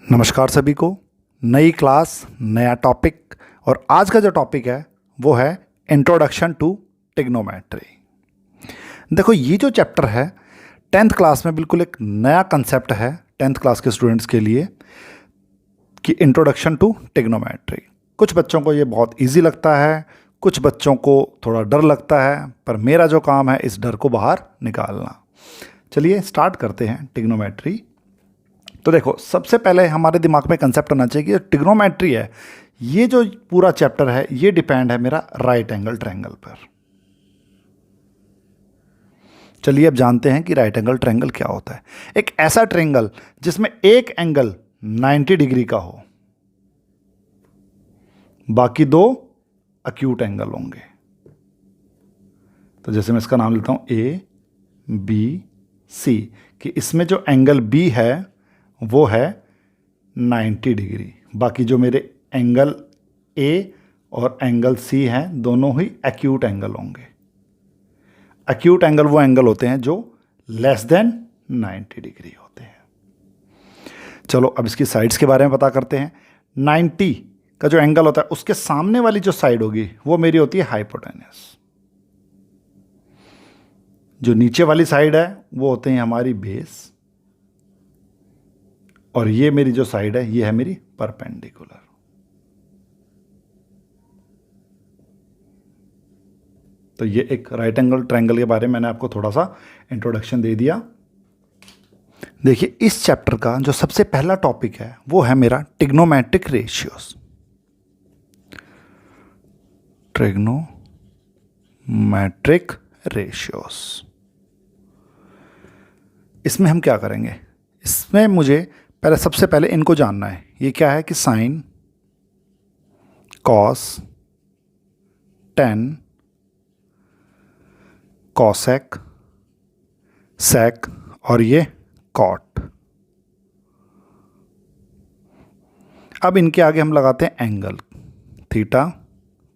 नमस्कार सभी को। नई क्लास, नया टॉपिक। और आज का जो टॉपिक है वो है इंट्रोडक्शन टू ट्रिग्नोमेट्री। देखो, ये जो चैप्टर है 10th क्लास में बिल्कुल एक नया कंसेप्ट है 10th क्लास के स्टूडेंट्स के लिए कि इंट्रोडक्शन टू ट्रिग्नोमेट्री। कुछ बच्चों को ये बहुत इजी लगता है, कुछ बच्चों को थोड़ा डर लगता है, पर मेरा जो काम है इस डर को बाहर निकालना। चलिए स्टार्ट करते हैं ट्रिग्नोमेट्री। तो देखो, सबसे पहले हमारे दिमाग में कंसेप्ट आना चाहिए कि ट्रिग्नोमेट्री है, ये जो पूरा चैप्टर है ये डिपेंड है मेरा राइट एंगल ट्रायंगल पर। चलिए अब जानते हैं कि राइट एंगल ट्रायंगल क्या होता है। एक ऐसा ट्रायंगल जिसमें एक एंगल 90 डिग्री का हो, बाकी दो अक्यूट एंगल होंगे। तो जैसे मैं इसका नाम लेता हूं ए बी सी, कि इसमें जो एंगल बी है वो है 90 डिग्री, बाकी जो मेरे एंगल ए और एंगल सी हैं दोनों ही एक्यूट एंगल होंगे। एक्यूट एंगल वो एंगल होते हैं जो लेस देन 90 डिग्री होते हैं। चलो अब इसकी साइड्स के बारे में पता करते हैं। 90 का जो एंगल होता है उसके सामने वाली जो साइड होगी वो मेरी होती है हाइपोटेन्यूस। जो नीचे वाली साइड है वो होते हैं हमारी बेस, और ये मेरी जो साइड है ये है मेरी परपेंडिकुलर। तो ये एक राइट एंगल ट्रायंगल के बारे में मैंने आपको थोड़ा सा इंट्रोडक्शन दे दिया। देखिए, इस चैप्टर का जो सबसे पहला टॉपिक है वो है मेरा ट्रिग्नोमेट्रिक रेशियोज। ट्रिग्नोमेट्रिक रेशियोज, इसमें हम क्या करेंगे? इसमें मुझे सबसे पहले इनको जानना है। ये क्या है कि sign, cos, ten, cosec, sec और ये कॉट। अब इनके आगे हम लगाते हैं angle, theta,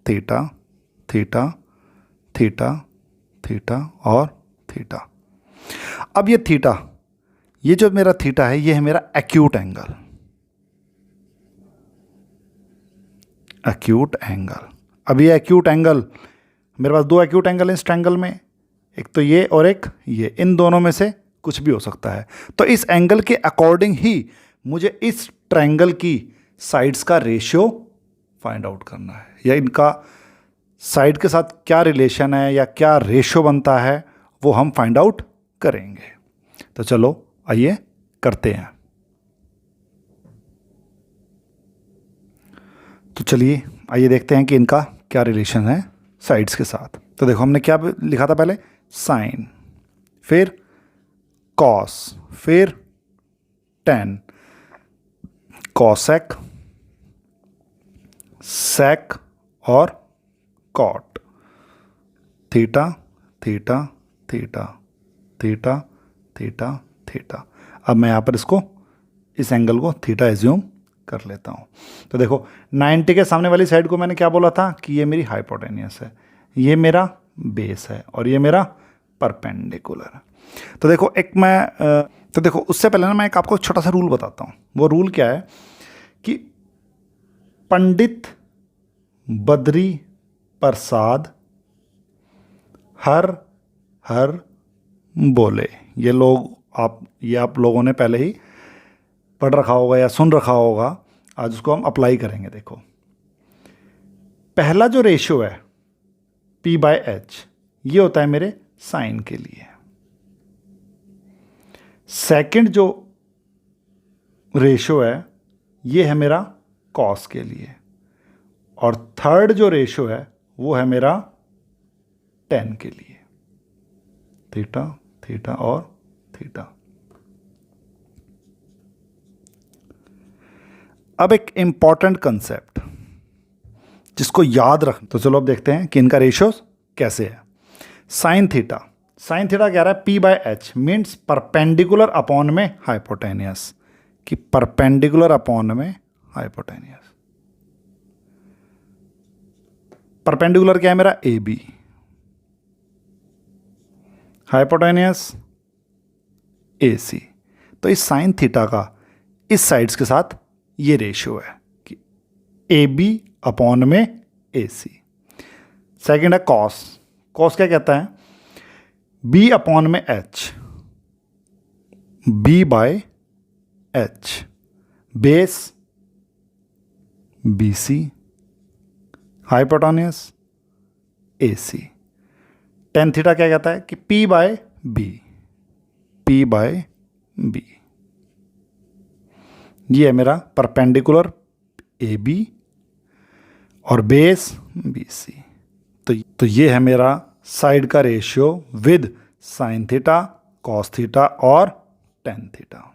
theta, theta, theta, theta और थीटा। अब ये थीटा, ये जो मेरा थीटा है ये है मेरा एक्यूट एंगल। एक्यूट एंगल, अब ये एक्यूट एंगल, मेरे पास दो एक्यूट एंगल हैं इस ट्रायंगल में, एक तो ये और एक ये। इन दोनों में से कुछ भी हो सकता है। तो इस एंगल के अकॉर्डिंग ही मुझे इस ट्रायंगल की साइड्स का रेशियो फाइंड आउट करना है, या इनका साइड के साथ क्या रिलेशन है या क्या रेशियो बनता है वो हम फाइंड आउट करेंगे। तो चलो आइए करते हैं। तो चलिए आइए देखते हैं कि इनका क्या रिलेशन है साइड्स के साथ। तो देखो, हमने क्या लिखा था पहले? साइन, फिर कॉस, फिर टेन, कॉसेक, सेक और cot, theta, theta, theta, theta, theta, theta. अब मैं यहाँ पर इस एंगल को थीटा एज्यूम कर लेता हूँ। तो देखो, 90 के सामने वाली साइड को मैंने क्या बोला था कि ये मेरी हाइपोटेन्यूस है, ये मेरा बेस है और ये मेरा परपेंडिकुलर है। तो देखो तो देखो, उससे पहले ना मैं आपको एक छोटा सा रूल बताता हूँ। वो रूल क्या है कि पंडित बद्री प्रसाद हर हर बोले। ये आप लोगों ने पहले ही पढ़ रखा होगा या सुन रखा होगा। आज उसको हम अप्लाई करेंगे। देखो, पहला जो रेशियो है P/H, ये होता है मेरे साइन के लिए। सेकंड जो रेशियो है ये है मेरा कॉस के लिए, और थर्ड जो रेशियो है वो है मेरा टेन के लिए। थीटा, थीटा और थीटा। अब एक इंपॉर्टेंट कंसेप्ट जिसको याद रख, तो चलो अब देखते हैं कि इनका रेशियोज कैसे है। साइन थीटा, साइन थीटा कह रहा है P/H मीन्स परपेंडिकुलर अपॉन में हाइपोटेन्यूस, कि परपेंडिकुलर अपॉन में हाइपोटेन्यूस। परपेंडिकुलर क्या है मेरा? AB, hypotenuse AC। तो इस साइन थीटा का इस साइड्स के साथ ये रेशियो है कि ए बी अपॉन में ए सी। सेकेंड है कॉस। कॉस क्या कहता है? बी अपॉन में H, B by H, base B C, hypotenuse A C. Tan theta क्या कहता है कि P by B, P by B. ये है मेरा परपेंडिकुलर ए बी और बेस बी सी। तो ये है मेरा साइड का ratio with sine theta, cos theta और टेन थीटा।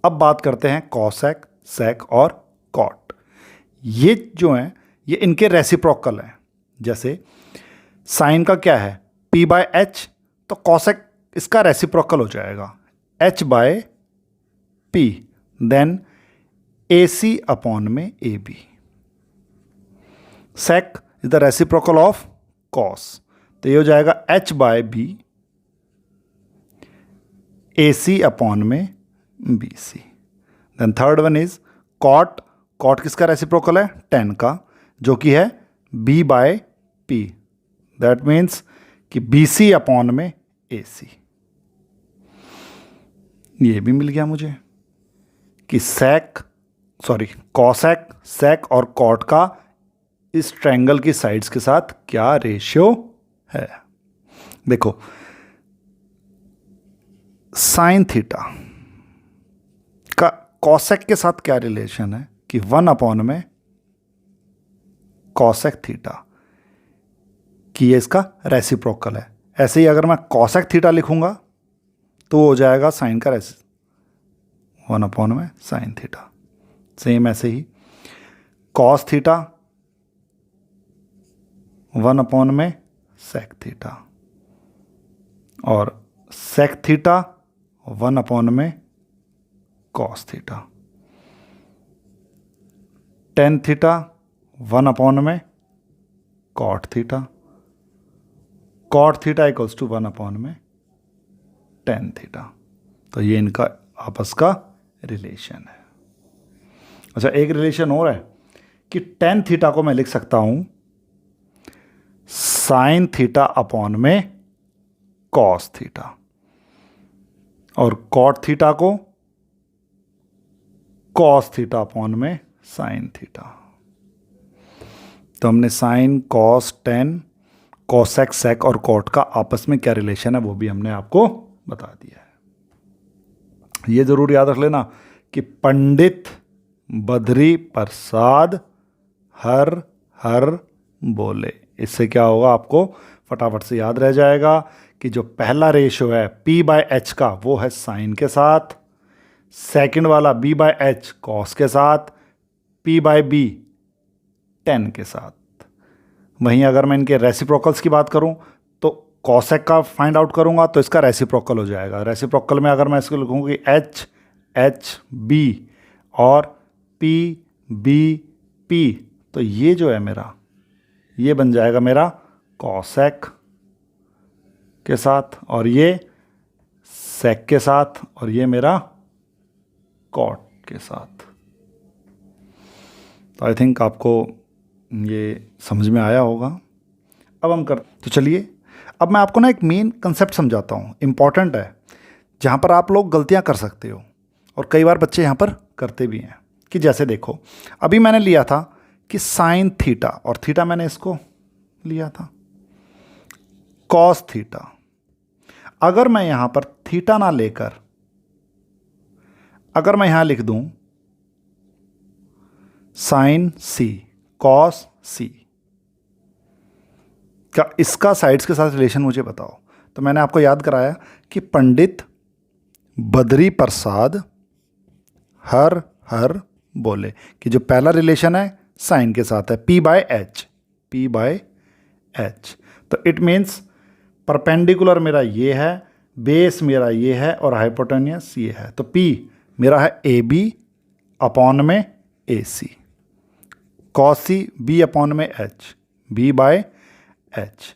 अब बात करते हैं कॉसेक, सेक और कॉट। ये जो हैं ये इनके रेसिप्रोकल हैं। जैसे साइन का क्या है? पी बाय एच, तो कॉसेक इसका रेसिप्रोकल हो जाएगा H by P, then A C upon में A B. Sec is the reciprocal of cos, तो ये हो जाएगा H by B, A C upon में B C. Then third one is cot. Cot किसका रेसिप्रोकल है? टेन का, जो कि है B by P. That means कि बी सी अपॉन में ए सी। ये भी मिल गया मुझे कि कॉसेक, सेक और कॉट का इस ट्रायंगल की साइड्स के साथ क्या रेशियो है। देखो, साइन थीटा का कॉसेक के साथ क्या रिलेशन है कि 1 अपॉन में कॉसेक थीटा, कि ये इसका रेसिप्रोकल है। ऐसे ही अगर मैं कॉसेक थीटा लिखूंगा तो हो जाएगा साइन का 1 अपॉन में साइन थीटा। सेम ऐसे ही कॉस थीटा 1 अपॉन में सेक थीटा, और सेक थीटा 1 अपॉन में cos theta. Tan theta 1 upon में cot theta, cot theta equals to 1 upon में टेन थीटा। तो ये इनका आपस का रिलेशन है। अच्छा, एक रिलेशन और है कि टेन थीटा को मैं लिख सकता हूं साइन थीटा अपॉन में कॉस थीटा, और कॉट थीटा को कॉस थीटा अपॉन में साइन थीटा। तो हमने sign, cos, ten, cosec, sec और कॉट का आपस में क्या रिलेशन है वो भी हमने आपको बता दिया है। ये जरूर याद रख लेना कि पंडित बद्री प्रसाद हर हर बोले। इससे क्या होगा, आपको फटाफट से याद रह जाएगा कि जो पहला रेशियो है P बाय एच का वो है साइन के साथ, सेकंड वाला B बाय एच कॉस के साथ, P बाय बी टेन के साथ। वहीं अगर मैं इनके रेसिप्रोकल्स की बात करूं तो कॉसेक का फाइंड आउट करूंगा तो इसका रेसिप्रोकल हो जाएगा। रेसिप्रोकल में अगर मैं इसको लिखूंगा कि एच एच बी और पी बी पी, तो ये जो है मेरा, ये बन जाएगा मेरा कॉसेक के साथ, और ये सेक के साथ, और ये मेरा कॉट के साथ। तो आई थिंक आपको ये समझ में आया होगा। अब हम तो चलिए अब मैं आपको ना एक मेन कंसेप्ट समझाता हूँ, इम्पॉर्टेंट है, जहाँ पर आप लोग गलतियाँ कर सकते हो और कई बार बच्चे यहाँ पर करते भी हैं। कि जैसे देखो, अभी मैंने लिया था कि साइन थीटा, और थीटा मैंने इसको लिया था कॉस थीटा। अगर मैं यहाँ पर थीटा ना लेकर अगर मैं यहाँ लिख दूँ साइन सी कॉस सी, क्या इसका साइड्स के साथ रिलेशन मुझे बताओ। तो मैंने आपको याद कराया कि पंडित बद्री प्रसाद हर हर बोले, कि जो पहला रिलेशन है साइन के साथ है P by H, P bye H. तो इट मीन्स परपेंडिकुलर मेरा ये है, बेस मेरा ये है और हाइपोटेन्यूस ये है। तो P मेरा है ए बी अपॉन में A C, cos C B upon में H, B by H,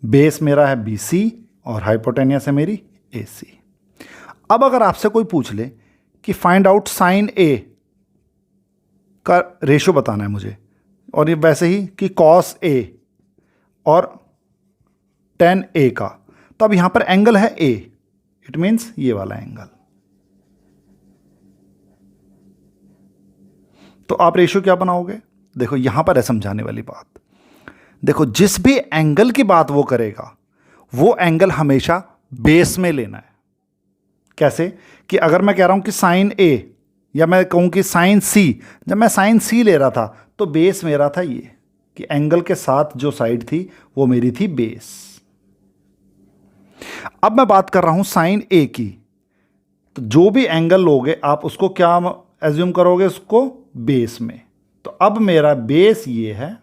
base मेरा है बी सी और हाइपोटेन्यूस है मेरी ए सी। अब अगर आपसे कोई पूछ ले कि फाइंड आउट साइन ए, का रेशो बताना है मुझे, और ये वैसे ही कि cos A और tan A का, तो अब यहाँ पर एंगल है A, इट मीन्स ये वाला एंगल। तो आप रेशियो क्या बनाओगे? देखो यहां पर है समझाने वाली बात। देखो जिस भी एंगल की बात वो करेगा वो एंगल हमेशा बेस में लेना है। कैसे? कि अगर मैं कह रहा हूं कि साइन A या मैं कहूं कि साइन C, जब मैं साइन C ले रहा था तो बेस मेरा था ये, कि एंगल के साथ जो साइड थी वो मेरी थी बेस। अब मैं बात कर रहा हूं साइन A की, तो जो भी एंगल लोगे आप उसको क्या एज्यूम करोगे? उसको बेस में। तो अब मेरा बेस ये है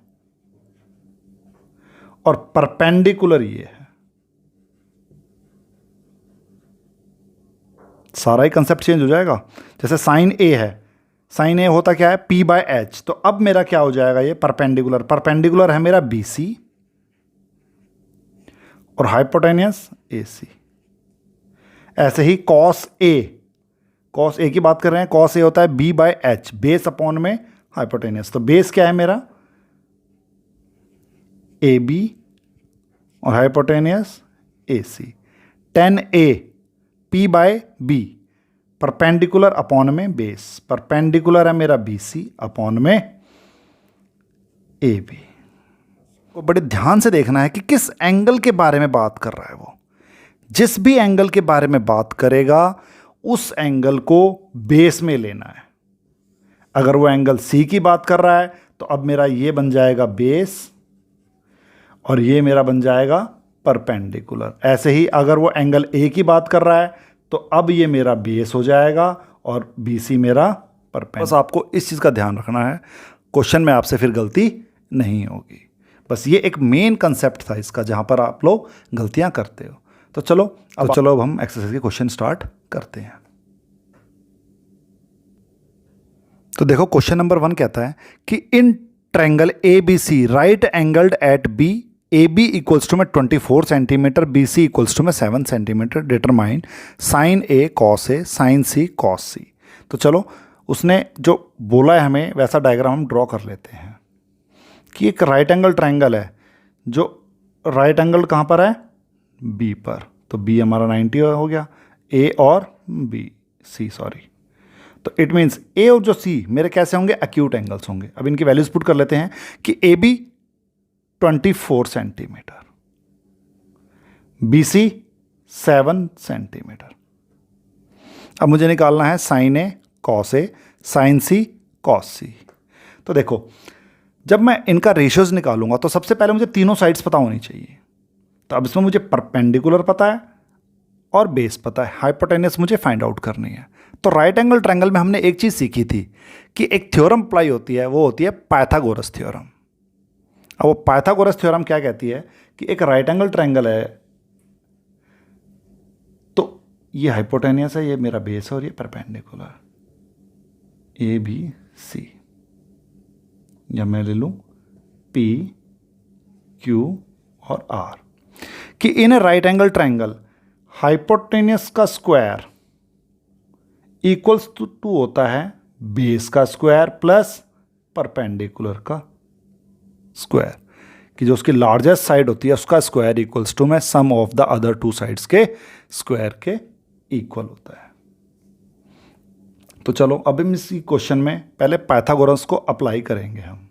और परपेंडिकुलर ये है। सारा ही कंसेप्ट चेंज हो जाएगा। जैसे साइन A है, साइन A होता क्या है? P/H। तो अब मेरा क्या हो जाएगा? ये परपेंडिकुलर, परपेंडिकुलर है मेरा BC और हाइपोटेनियस AC। ऐसे ही cos A, cos A की बात कर रहे हैं, cos A होता है B/H, बेस अपॉन में हाइपोटेनियस। तो बेस क्या है मेरा? AB और hypotenuse AC। tan A P/B, perpendicular upon में बेस, परपेंडिकुलर है मेरा BC अपॉन में AB। को बड़े ध्यान से देखना है कि किस एंगल के बारे में बात कर रहा है वो। जिस भी एंगल के बारे में बात करेगा उस एंगल को बेस में लेना है। अगर वो एंगल C की बात कर रहा है तो अब मेरा ये बन जाएगा बेस और ये मेरा बन जाएगा परपेंडिकुलर। ऐसे ही अगर वो एंगल A की बात कर रहा है तो अब ये मेरा बेस हो जाएगा और BC मेरा परपेंडिकुलर। बस आपको इस चीज़ का ध्यान रखना है, क्वेश्चन में आपसे फिर गलती नहीं होगी। बस ये एक मेन कंसेप्ट था इसका जहाँ पर आप लोग गलतियाँ करते हो। तो चलो अब हम एक्सरसाइज के क्वेश्चन स्टार्ट करते हैं। तो देखो क्वेश्चन नंबर 1 कहता है कि in triangle ABC right angled at B, AB equals to में 24 सेंटीमीटर, BC इक्वल्स टू में 7 centimetre, determine sine A cos A, sine C cos C। तो चलो उसने जो बोला है हमें वैसा डायग्राम हम ड्रॉ कर लेते हैं कि एक राइट एंगल ट्रायंगल है, जो राइट एंगल कहाँ पर है? B पर। तो B हमारा 90 हो गया, A और C सॉरी। तो इट मीन्स A और जो C मेरे कैसे होंगे? एक्यूट एंगल्स होंगे। अब इनकी वैल्यूज पुट कर लेते हैं कि AB 24 सेंटीमीटर, BC 7 सेंटीमीटर। अब मुझे निकालना है sine A cos A, sine C cos C। तो देखो जब मैं इनका रेशियोज निकालूंगा तो सबसे पहले मुझे तीनों साइड्स पता होनी चाहिए। तो अब इसमें मुझे परपेंडिकुलर पता है और बेस पता है, हाइपोटेनियस मुझे फाइंड आउट करनी है। तो राइट एंगल ट्रायंगल में हमने एक चीज़ सीखी थी कि एक थ्योरम अप्लाई होती है, वो होती है पाइथागोरस थ्योरम। अब वो पाइथागोरस थ्योरम क्या कहती है कि एक राइट एंगल ट्रायंगल है, तो ये हाइपोटेनियस है, ये मेरा बेस है और ये परपेंडिकुलर, ABC, या मैं ले लूँ P, Q और R, कि इन ए राइट एंगल ट्रायंगल हाइपोटेनियस का स्क्वायर इक्वल्स टू होता है बेस का स्क्वायर प्लस परपेंडिकुलर का स्क्वायर, कि जो उसकी लार्जेस्ट साइड होती है उसका स्क्वायर इक्वल्स टू में sum of the other two sides के स्क्वायर के इक्वल होता है। तो चलो अब हम इस क्वेश्चन में पहले पाइथागोरस को अप्लाई करेंगे हम।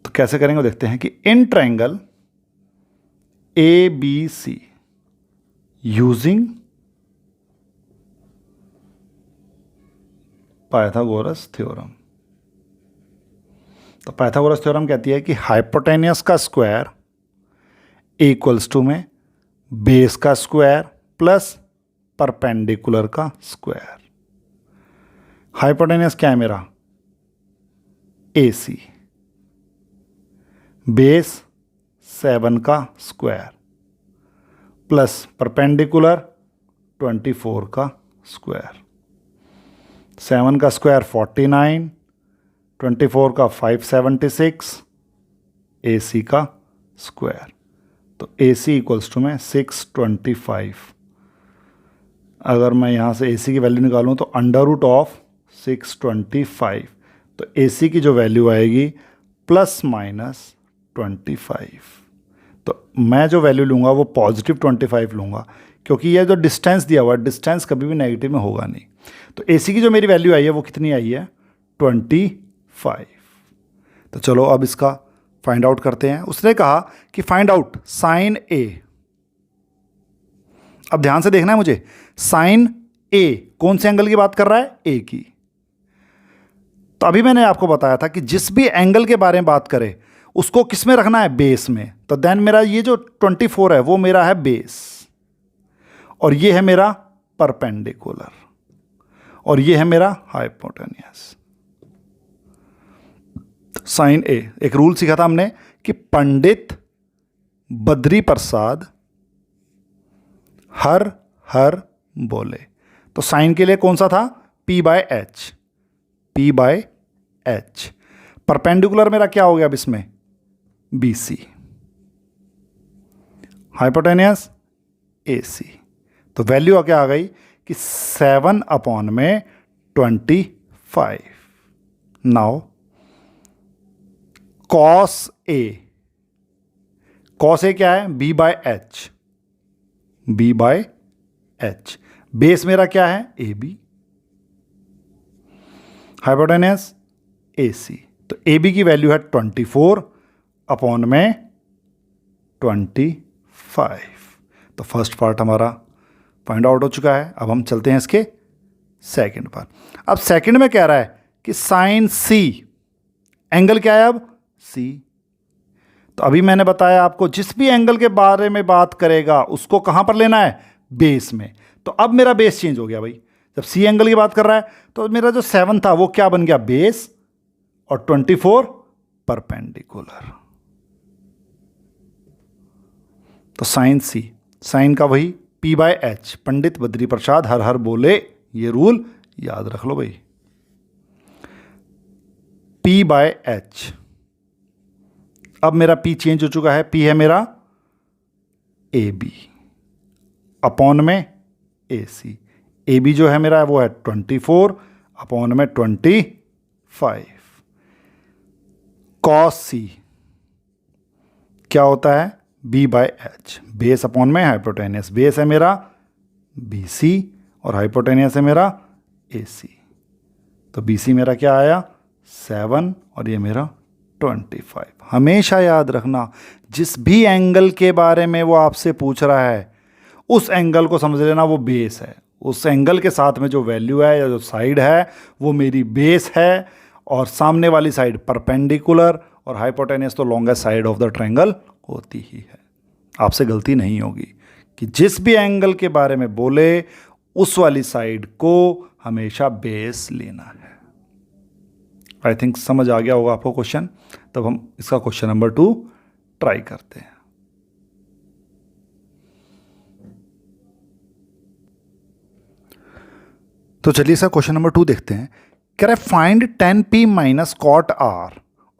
तो कैसे करेंगे देखते हैं कि in triangle ABC using Pythagoras theorem. तो पाइथागोरस थ्योरम कहती है कि हाइपोटेनियस का स्क्वायर इक्वल्स टू में बेस का स्क्वायर प्लस परपेंडिकुलर का स्क्वायर। हाइपोटेनियस क्या है मेरा? AC, बेस 7 का स्क्वायर प्लस परपेंडिकुलर 24 का स्क्वायर। 7 का स्क्वायर 49, 24 का 576, AC का स्क्वायर। तो AC इक्वल्स टू में 625 अगर मैं यहाँ से AC की वैल्यू निकालूँ तो √625, तो AC की जो वैल्यू आएगी ±25। तो मैं जो वैल्यू लूँगा वो +25 लूँगा, क्योंकि ये जो डिस्टेंस दिया हुआ है, डिस्टेंस कभी भी नेगेटिव में होगा नहीं। तो AC की जो मेरी वैल्यू आई है वो कितनी आई है? 25। तो चलो अब इसका फाइंड आउट करते हैं। उसने कहा कि फाइंड आउट साइन A। अब ध्यान से देखना है मुझे, साइन A कौन से एंगल की बात कर रहा है? A की। तो अभी मैंने आपको बताया था कि जिस भी एंगल के बारे में बात करें उसको किस में रखना है? बेस में। तो देन मेरा ये जो 24 है वो मेरा है बेस, और ये है मेरा परपेंडिकुलर, और ये है मेरा हाइपोटेन्यूस। साइन A, एक रूल सीखा था हमने कि पंडित बद्री प्रसाद हर हर बोले। तो साइन के लिए कौन सा था? P/H। P/H। परपेंडिकुलर मेरा क्या हो गया अब इसमें? BC। Hypotenuse AC। तो वैल्यू क्या आ गई कि 7/25। Now cos A। cos A क्या है? B/H। B/H। बेस मेरा क्या है? AB। Hypotenuse AC। तो AB की वैल्यू है 24/25। तो फर्स्ट पार्ट हमारा फाइंड आउट हो चुका है। अब हम चलते हैं इसके सेकंड पर। अब सेकंड में कह रहा है कि साइन C, एंगल क्या है अब? C। तो अभी मैंने बताया आपको जिस भी एंगल के बारे में बात करेगा उसको कहां पर लेना है? बेस में। तो अब मेरा बेस चेंज हो गया भाई। जब C एंगल की बात कर रहा है तो मेरा जो 7 था वो क्या बन गया? बेस, और 24 परपेंडिकुलर। तो साइन C, साइन का वही P/H, पंडित बद्री प्रसाद हर हर बोले, ये रूल याद रख लो भाई। P/H। अब मेरा P चेंज हो चुका है। P है मेरा AB अपॉन में AC। AB जो है मेरा वो है 24 अपॉन में 25। cos C क्या होता है? B/H, बेस अपॉन में हाइपोटेनियस। बेस है मेरा BC और हाइपोटेनियस है मेरा AC। तो BC मेरा क्या आया? 7 और ये मेरा 25। हमेशा याद रखना, जिस भी एंगल के बारे में वो आपसे पूछ रहा है उस एंगल को समझ लेना वो बेस है। उस एंगल के साथ में जो वैल्यू है या जो साइड है वो मेरी बेस है, और सामने वाली साइड परपेंडिकुलर, और हाइपोटेनियस तो longest side of the triangle होती ही है। आपसे गलती नहीं होगी कि जिस भी एंगल के बारे में बोले उस वाली साइड को हमेशा बेस लेना है। आई थिंक समझ आ गया होगा आपको क्वेश्चन। तब हम इसका क्वेश्चन नंबर 2 ट्राई करते हैं। तो चलिए इसका क्वेश्चन नंबर 2 देखते हैं। कह रहा है find tan P minus cot R,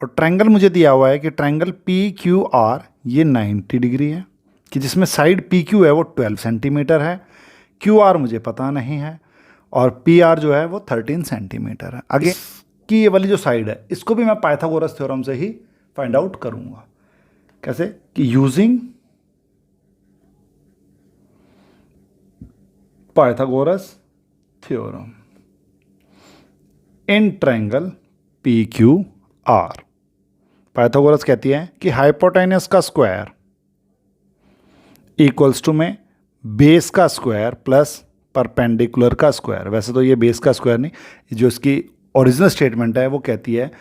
और ट्रायंगल मुझे दिया हुआ है कि ट्रायंगल PQR ये 90 डिग्री है, कि जिसमें साइड PQ है वो 12 सेंटीमीटर है, QR मुझे पता नहीं है, और PR जो है वो 13 सेंटीमीटर है। आगे की ये वाली जो साइड है इसको भी मैं पाइथागोरस थ्योरम से ही फाइंड आउट करूंगा। कैसे? कि using Pythagoras theorem in triangle PQR। Pythagoras कहती है कि हाइपोटेनस का स्क्वायर इक्वल्स टू में बेस का स्क्वायर प्लस परपेंडिकुलर का स्क्वायर। वैसे तो ये बेस का स्क्वायर नहीं, जो इसकी ओरिजिनल स्टेटमेंट है वो कहती है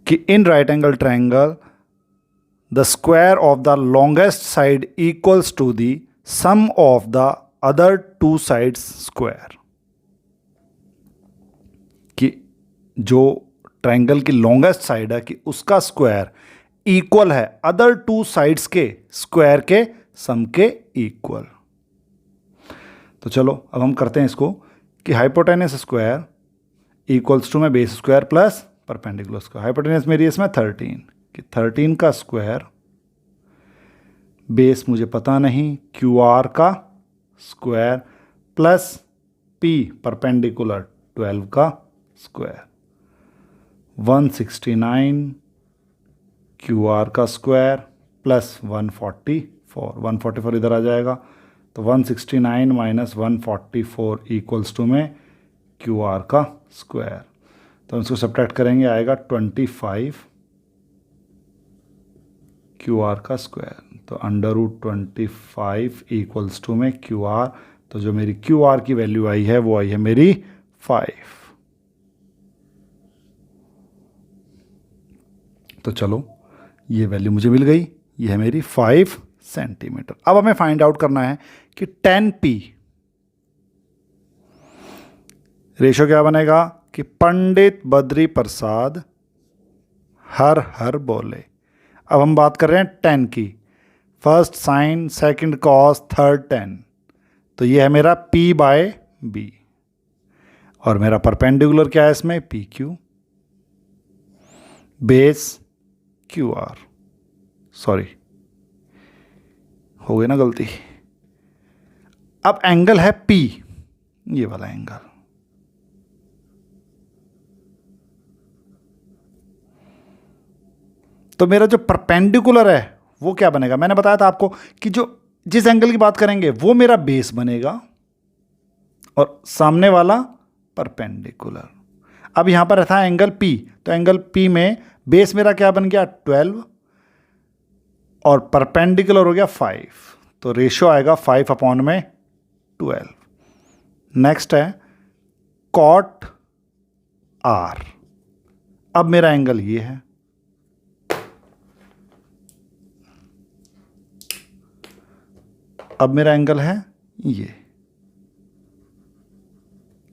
कि in right angle triangle the square of the longest side equals to the sum of the other two sides square. कि जो ट्रायंगल की लॉन्गेस्ट साइड है कि उसका स्क्वायर इक्वल है अदर टू साइड्स के स्क्वायर के सम के इक्वल। तो चलो अब हम करते हैं इसको कि हाइपोटेनस स्क्वायर इक्वल्स टू में base square plus perpendicular square. Hypotenuse मेरी इसमें 13, कि 13 का स्क्वायर, बेस मुझे पता नहीं, QR का स्क्वायर प्लस पी परपेंडिकुलर 12 का स्क्वायर, 169 क्यू आर का स्क्वायर प्लस 144 इधर आ जाएगा, तो 169 माइनस 144 इक्वल्स टू में क्यू आर का स्क्वायर। तो इसको सब्ट्रैक्ट करेंगे, आएगा 25 क्यू आर का स्क्वायर। तो √25 इक्वल्स टू में क्यू आर, तो जो मेरी क्यू आर की वैल्यू आई है वो आई है मेरी 5। तो चलो ये वैल्यू मुझे मिल गई, ये है मेरी 5 सेंटीमीटर। अब हमें फाइंड आउट करना है कि 10p रेशो क्या बनेगा कि पंडित बद्री प्रसाद हर हर बोले। अब हम बात कर रहे हैं 10 की, first sine, second cos, third 10, तो ये है मेरा p/b और मेरा परपेंडिकुलर क्या है इसमें, PQ, बेस QR, सॉरी हो गई ना गलती। अब एंगल है P, ये वाला एंगल, तो मेरा जो परपेंडिकुलर है वो क्या बनेगा, मैंने बताया था आपको कि जो जिस एंगल की बात करेंगे वो मेरा बेस बनेगा और सामने वाला परपेंडिकुलर। अब यहां पर था एंगल P, तो एंगल P में बेस मेरा क्या बन गया 12 और परपेंडिकुलर हो गया 5, तो रेशियो आएगा 5/12। नेक्स्ट है कॉट R। अब मेरा एंगल ये है, अब मेरा एंगल है ये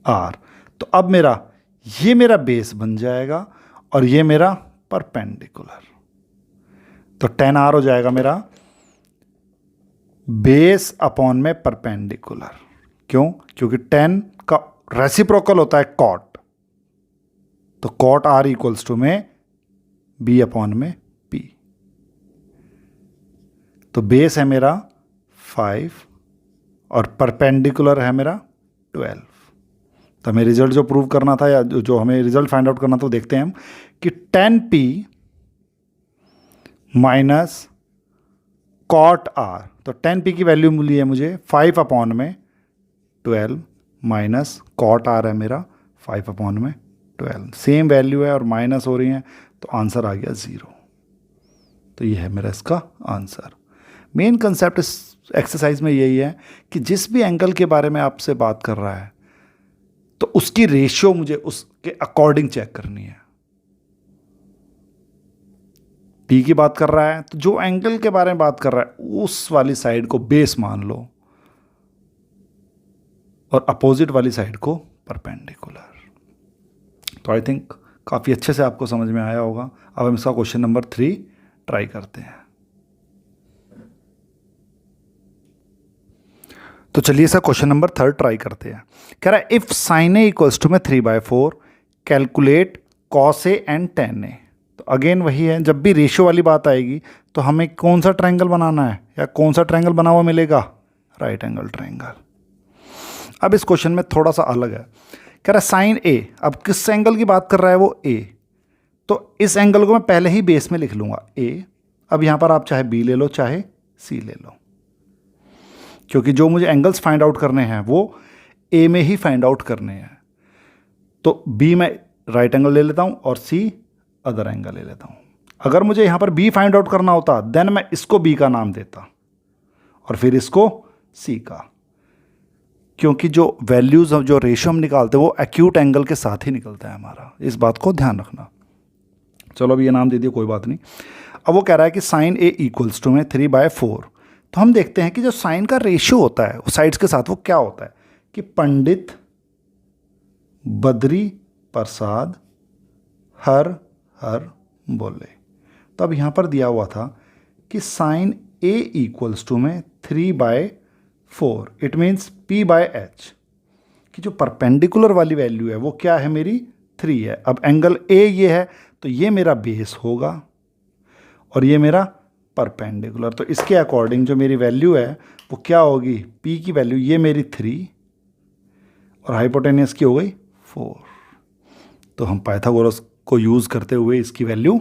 R, तो अब मेरा ये मेरा बेस बन जाएगा और ये मेरा परपेंडिकुलर, तो 10R हो जाएगा मेरा बेस अपॉन में परपेंडिकुलर। क्यों? क्योंकि 10 का रेसिप्रोकल होता है कॉट, तो कॉट R इक्वल्स टू में B/में P। तो बेस है मेरा 5 और परपेंडिकुलर है मेरा 12। तो हमें रिजल्ट जो प्रूव करना था या जो हमें रिजल्ट फाइंड आउट करना था, तो देखते हैं हम कि 10p माइनस कॉट R, तो 10p की वैल्यू मिली है मुझे 5/12 माइनस कॉट R है मेरा 5/12, सेम वैल्यू है और माइनस हो रही है, तो आंसर आ गया 0। तो ये है मेरा इसका आंसर। मेन कंसेप्ट इस एक्सरसाइज में यही है कि जिस भी एंगल के बारे में आपसे बात कर रहा है तो उसकी रेशियो मुझे उसके अकॉर्डिंग चेक करनी है। P की बात कर रहा है तो जो एंगल के बारे में बात कर रहा है उस वाली साइड को बेस मान लो और अपोजिट वाली साइड को परपेंडिकुलर। तो आई थिंक काफ़ी अच्छे से आपको समझ में आया होगा। अब हम इसका क्वेश्चन नंबर 3 ट्राई करते हैं। तो चलिए इसका क्वेश्चन नंबर 3 ट्राई करते हैं। कह रहा है if sine A equals to में 3/4 calculate cos A and tan A. तो अगेन वही है, जब भी रेशियो वाली बात आएगी तो हमें कौन सा ट्रायंगल बनाना है या कौन सा ट्रायंगल बना हुआ मिलेगा, राइट एंगल ट्रायंगल। अब इस क्वेश्चन में थोड़ा सा अलग है, कह रहा है साइन ए, अब किस एंगल की बात कर रहा है वो ए, तो इस एंगल को मैं पहले ही बेस में लिख लूँगा ए। अब यहाँ पर आप चाहे बी ले लो चाहे सी ले लो, क्योंकि जो मुझे एंगल्स फाइंड आउट करने हैं वो ए में ही फाइंड आउट करने हैं। तो बी में राइट एंगल ले लेता हूँ और सी अदर एंगल ले लेता हूँ। अगर मुझे यहाँ पर बी फाइंड आउट करना होता देन मैं इसको बी का नाम देता और फिर इसको सी का, क्योंकि जो वैल्यूज़ जो रेशियो हम निकालते हैं वो एक्यूट एंगल के साथ ही निकलता है हमारा, इस बात को ध्यान रखना। चलो अब ये नाम दे दिया, कोई बात नहीं। अब वो कह रहा है कि साइन ए इक्वल्स टू में 3/4। तो हम देखते हैं कि जो साइन का रेशियो होता है उस साइड्स के साथ वो क्या होता है कि पंडित बद्री प्रसाद हर हर बोले। तो अब यहाँ पर दिया हुआ था कि साइन ए इक्वल्स टू में 3/4, इट मीन्स P/H कि जो परपेंडिकुलर वाली वैल्यू है वो क्या है मेरी 3 है। अब एंगल ए ये है तो ये मेरा बेस होगा और ये मेरा परपेंडिकुलर, तो इसके अकॉर्डिंग जो मेरी वैल्यू है वो क्या होगी, P की वैल्यू ये मेरी 3 और हाइपोटेनियस की हो गई 4। तो हम पाइथागोरस को यूज़ करते हुए इसकी वैल्यू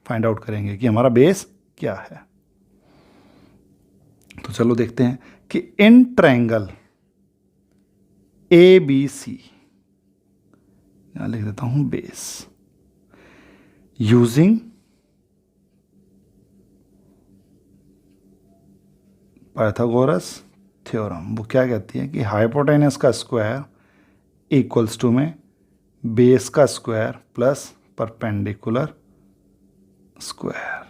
फाइंड आउट करेंगे कि हमारा बेस क्या है। तो चलो देखते हैं कि इन ट्रायंगल ABC, यहां लिख देता हूं बेस, यूजिंग पाइथागोरस थ्योरम, वो क्या कहती है कि हाइपोटेनस का स्क्वायर इक्वल्स टू में बेस का स्क्वायर प्लस परपेंडिकुलर स्क्वायर।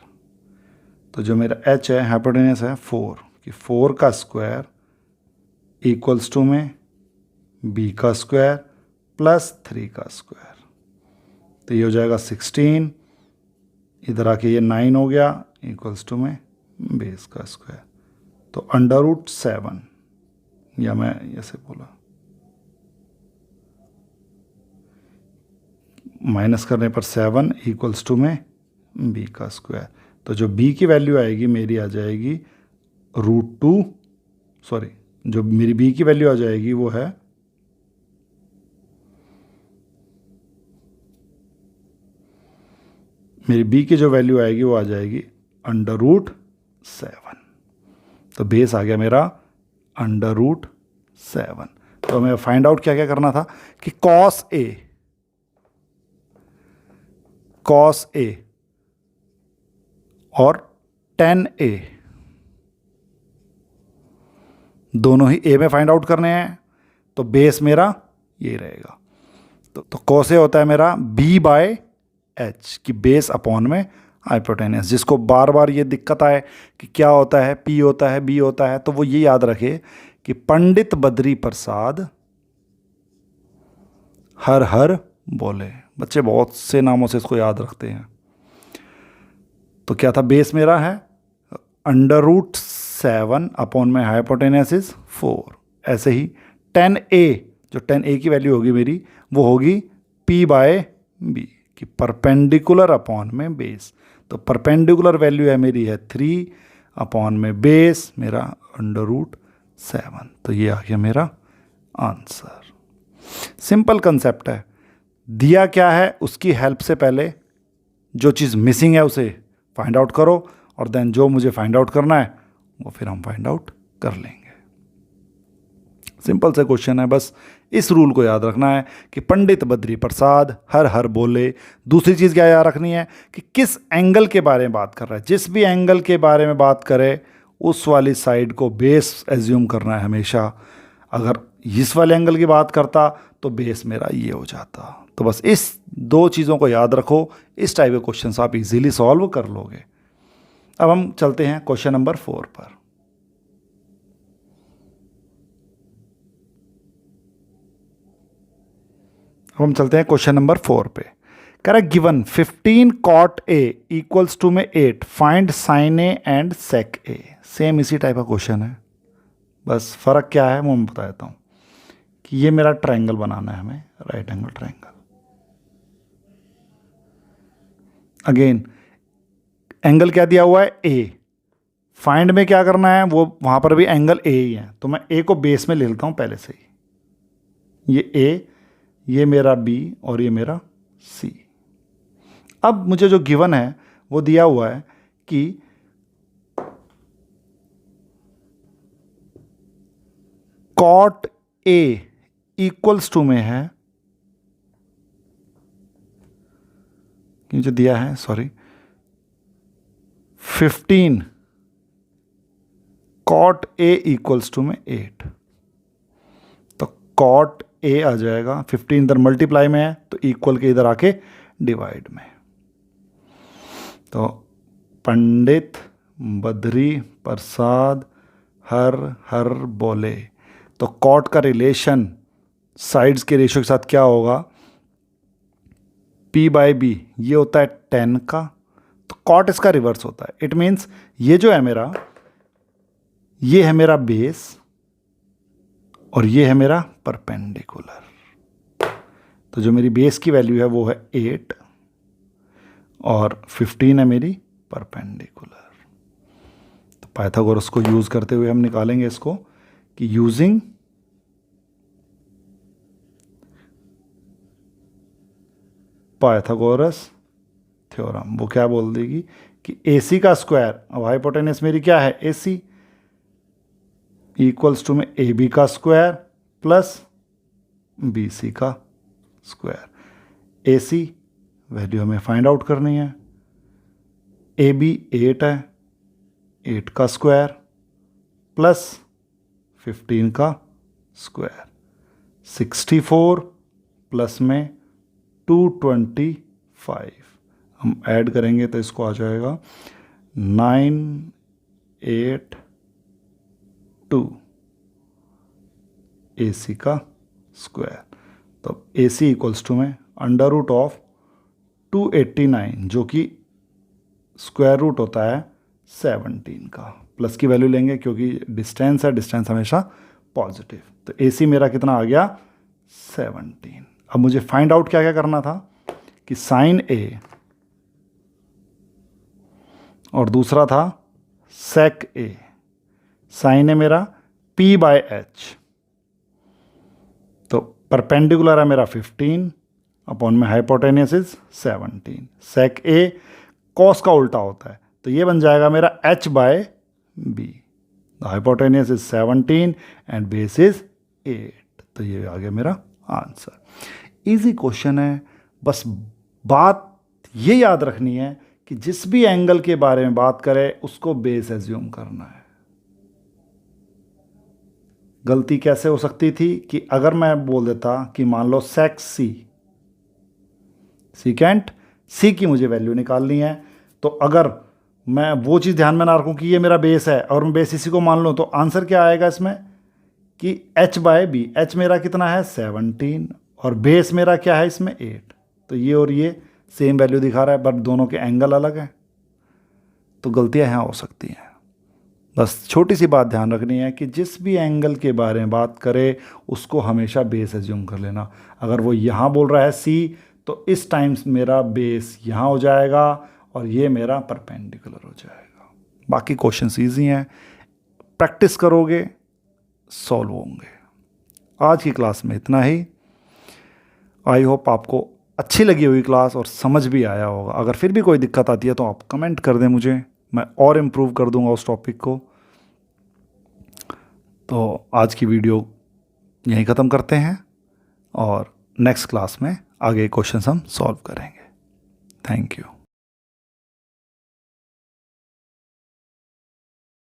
तो जो मेरा h है, हाइपोटेनस है 4, कि 4 का स्क्वायर इक्वल्स टू में b का स्क्वायर प्लस 3 का स्क्वायर। तो ये हो जाएगा 16, इधर आके ये 9 हो गया, इक्वल्स टू में बेस का स्क्वायर। तो √7, या मैं ऐसे बोला, माइनस करने पर 7 इक्वल्स टू में b का स्क्वायर। तो जो b की वैल्यू आएगी मेरी आ जाएगी √2, सॉरी, जो मेरी b की वैल्यू आ जाएगी वो है मेरी b की जो वैल्यू आएगी वो आ जाएगी √7। तो बेस आ गया मेरा √7। तो हमें फाइंड आउट क्या क्या करना था कि cos A और tan A दोनों ही A में फाइंड आउट करने हैं। तो बेस मेरा ये रहेगा। तो cos A होता है मेरा B/H, कि बेस अपॉन में हाइपोटेनस। जिसको बार बार ये दिक्कत आए कि क्या होता है, P होता है, B होता है, तो वो ये याद रखे कि पंडित बद्री प्रसाद हर हर बोले। बच्चे बहुत से नामों से इसको याद रखते हैं। तो क्या था, बेस मेरा है √7 अपॉन में हाइपोटेनस इज 4। ऐसे ही tan A, जो tan A की वैल्यू होगी मेरी, वो होगी P/B, कि परपेंडिकुलर अपॉन में बेस। तो परपेंडिकुलर वैल्यू है मेरी है 3 अपॉन में बेस मेरा √7। तो ये आ गया मेरा आंसर। सिंपल कंसेप्ट है, दिया क्या है उसकी हेल्प से पहले जो चीज़ मिसिंग है उसे फाइंड आउट करो, और देन जो मुझे फाइंड आउट करना है वो फिर हम फाइंड आउट कर लेंगे। सिंपल से क्वेश्चन है, बस इस रूल को याद रखना है कि पंडित बद्री प्रसाद हर हर बोले। दूसरी चीज़ क्या याद रखनी है कि किस एंगल के बारे में बात कर रहा है। जिस भी एंगल के बारे में बात करे उस वाली साइड को बेस एज्यूम करना है हमेशा। अगर इस वाले एंगल की बात करता तो बेस मेरा ये हो जाता। तो बस इस 2 चीज़ों को याद रखो, इस टाइप के क्वेश्चन आप इजीली सॉल्व कर लोगे। अब हम चलते हैं क्वेश्चन नंबर 4 पर। अब हम चलते हैं क्वेश्चन नंबर 4 पे। कह रहा है given 15 cot A equals to में 8, find sin A and sec A। Same इसी टाइप का क्वेश्चन है, बस फ़र्क क्या है वो मैं बता देता हूँ कि ये मेरा ट्रायंगल बनाना है हमें, right angle triangle. Again angle क्या दिया हुआ है, A। फाइंड में क्या करना है, वो वहाँ पर भी एंगल A ही है। तो मैं A को बेस में ले लेता हूँ पहले से ही। ये A, ये मेरा B और ये मेरा C। अब मुझे जो गिवन है वो दिया हुआ है कि cot A इक्वल्स टू में है, जो दिया है, sorry, 15 cot A equals to में 8। तो cot A आ जाएगा, 15 इधर मल्टीप्लाई में है तो इक्वल के इधर आके डिवाइड में। तो पंडित बद्री प्रसाद हर हर बोले। तो cot का रिलेशन साइड्स के रेशियो के साथ क्या होगा, P/B, ये होता है 10 का। तो cot इसका रिवर्स होता है। इट मीन्स ये जो है मेरा, ये है मेरा बेस और ये है मेरा परपेंडिकुलर। तो जो मेरी बेस की वैल्यू है वो है 8 और 15 है मेरी परपेंडिकुलर। तो पाइथागोरस को यूज़ करते हुए हम निकालेंगे इसको कि यूजिंग पाइथागोरस थ्योरम। वो क्या बोल देगी कि AC का स्क्वायर, अब हाइपोटेनस मेरी क्या है AC, इक्वल्स टू में AB का स्क्वायर प्लस BC का स्क्वायर। AC वैल्यू हमें फाइंड आउट करनी है। AB 8 है, 8 का स्क्वायर प्लस 15 का स्क्वायर, 64 प्लस में 225, हम ऐड करेंगे तो इसको आ जाएगा 982 AC का स्क्वायर। तो AC इक्वल्स टू में अंडर रूट ऑफ 289 जो कि स्क्वायर रूट होता है 17 का, प्लस की वैल्यू लेंगे क्योंकि डिस्टेंस है, डिस्टेंस हमेशा पॉजिटिव। तो AC मेरा कितना आ गया 17। अब मुझे फाइंड आउट क्या क्या करना था कि साइन A और दूसरा था सेक A। साइन A मेरा P/H, तो परपेंडिकुलर है मेरा 15 अपॉन में hypotenuse is 17। Sec A cos का उल्टा होता है, तो ये बन जाएगा मेरा H/B। The hypotenuse is 17 and base is 8। तो ये आ गया मेरा आंसर। इजी क्वेश्चन है, बस बात ये याद रखनी है कि जिस भी एंगल के बारे में बात करें उसको बेस एज्यूम करना है। गलती कैसे हो सकती थी कि अगर मैं बोल देता कि मान लो सेक C, सीकेंट C की मुझे वैल्यू निकालनी है, तो अगर मैं वो चीज़ ध्यान में ना रखूं कि ये मेरा बेस है और मैं बेस इसी को मान लूँ, तो आंसर क्या आएगा इसमें कि H/B। H मेरा कितना है 17 और बेस मेरा क्या है इसमें 8। तो ये और ये सेम वैल्यू दिखा रहा है बट दोनों के एंगल अलग हैं, तो गलतियां यहाँ हो सकती हैं। बस छोटी सी बात ध्यान रखनी है कि जिस भी एंगल के बारे में बात करें उसको हमेशा बेस एज्यूम कर लेना। अगर वो यहाँ बोल रहा है C, तो इस टाइम मेरा बेस यहाँ हो जाएगा और ये मेरा परपेंडिकुलर हो जाएगा। बाकी क्वेश्चंस ईजी हैं, प्रैक्टिस करोगे सॉल्व होंगे। आज की क्लास में इतना ही। आई होप आपको अच्छी लगी हुई क्लास और समझ भी आया होगा। अगर फिर भी कोई दिक्कत आती है तो आप कमेंट कर दें मुझे, मैं और इम्प्रूव कर दूंगा उस टॉपिक को। तो आज की वीडियो यहीं ख़त्म करते हैं और नेक्स्ट क्लास में आगे क्वेश्चंस हम सॉल्व करेंगे। Thank you.